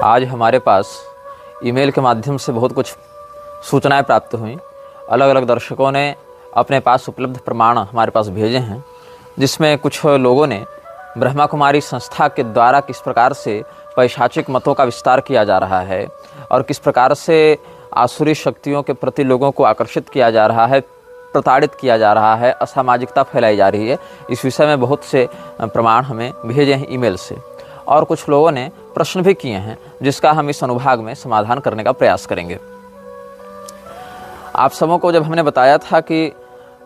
आज हमारे पास ईमेल के माध्यम से बहुत कुछ सूचनाएं प्राप्त हुई। अलग अलग दर्शकों ने अपने पास उपलब्ध प्रमाण हमारे पास भेजे हैं, जिसमें कुछ लोगों ने ब्रह्मा कुमारी संस्था के द्वारा किस प्रकार से पैशाचिक मतों का विस्तार किया जा रहा है और किस प्रकार से आसुरी शक्तियों के प्रति लोगों को आकर्षित किया जा रहा है, प्रताड़ित किया जा रहा है, असामाजिकता फैलाई जा रही है, इस विषय में बहुत से प्रमाण हमें भेजे हैं ईमेल से। और कुछ लोगों ने प्रश्न भी किए हैं, जिसका हम इस अनुभाग में समाधान करने का प्रयास करेंगे। आप सबों को जब हमने बताया था कि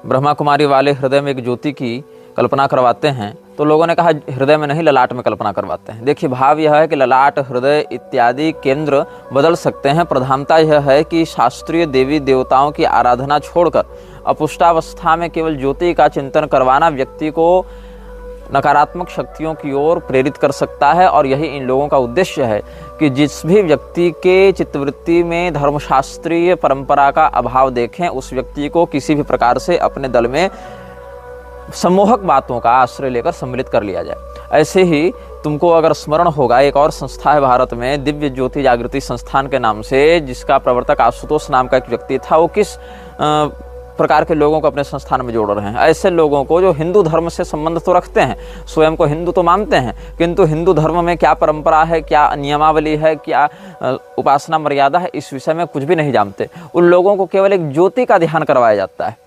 ब्रह्मा कुमारी वाले हृदय में एक ज्योति की कल्पना करवाते हैं, तो लोगों ने कहा हृदय में नहीं, ललाट में कल्पना करवाते हैं। देखिए, भाव यह है कि ललाट, हृदय इत्यादि केंद्र बदल सकते हैं। प्रधानता यह है कि शास्त्रीय देवी देवताओं की आराधना छोड़कर अपुष्टावस्था में केवल ज्योति का चिंतन करवाना व्यक्ति को नकारात्मक शक्तियों की ओर प्रेरित कर सकता है। और यही इन लोगों का उद्देश्य है कि जिस भी व्यक्ति के चित्तवृत्ति में धर्मशास्त्रीय परंपरा का अभाव देखें, उस व्यक्ति को किसी भी प्रकार से अपने दल में सम्मोहक बातों का आश्रय लेकर सम्मिलित कर लिया जाए। ऐसे ही तुमको अगर स्मरण होगा, एक और संस्था है भारत में, दिव्य ज्योति जागृति संस्थान के नाम से, जिसका प्रवर्तक आशुतोष नाम का एक व्यक्ति था। वो किस प्रकार के लोगों को अपने संस्थान में जोड़ रहे हैं? ऐसे लोगों को जो हिंदू धर्म से संबंध तो रखते हैं, स्वयं को हिंदू तो मानते हैं, किंतु हिंदू धर्म में क्या परंपरा है, क्या नियमावली है, क्या उपासना मर्यादा है, इस विषय में कुछ भी नहीं जानते। उन लोगों को केवल एक ज्योति का ध्यान करवाया जाता है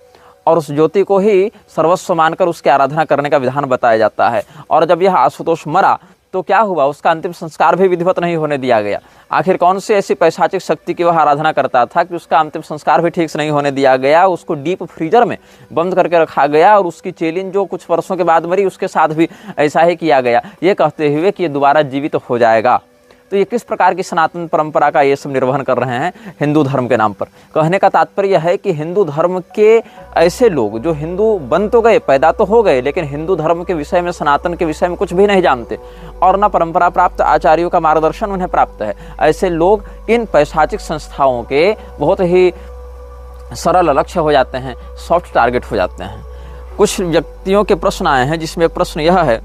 और उस ज्योति को ही सर्वस्व मानकर उसकी आराधना करने का विधान बताया जाता है। और जब यह आशुतोष मरा तो क्या हुआ? उसका अंतिम संस्कार भी विधिवत नहीं होने दिया गया। आखिर कौन सी ऐसी पैशाचिक शक्ति की वह आराधना करता था कि उसका अंतिम संस्कार भी ठीक से नहीं होने दिया गया? उसको डीप फ्रीजर में बंद करके रखा गया और उसकी चेलिन जो कुछ वर्षों के बाद मरी, उसके साथ भी ऐसा ही किया गया, ये कहते हुए कि ये दोबारा जीवित हो जाएगा। तो ये किस प्रकार की सनातन परंपरा का ये सब निर्वहन कर रहे हैं हिंदू धर्म के नाम पर? कहने का तात्पर्य है कि हिंदू धर्म के ऐसे लोग जो हिंदू बन तो गए, पैदा तो हो गए, लेकिन हिंदू धर्म के विषय में, सनातन के विषय में कुछ भी नहीं जानते और न परंपरा प्राप्त आचार्यों का मार्गदर्शन उन्हें प्राप्त है। ऐसे लोग इन पैशाचिक संस्थाओं के बहुत ही सरल लक्ष्य हो जाते हैं, सॉफ्ट टारगेट हो जाते हैं। कुछ व्यक्तियों के प्रश्न आए हैं, जिसमें प्रश्न यह है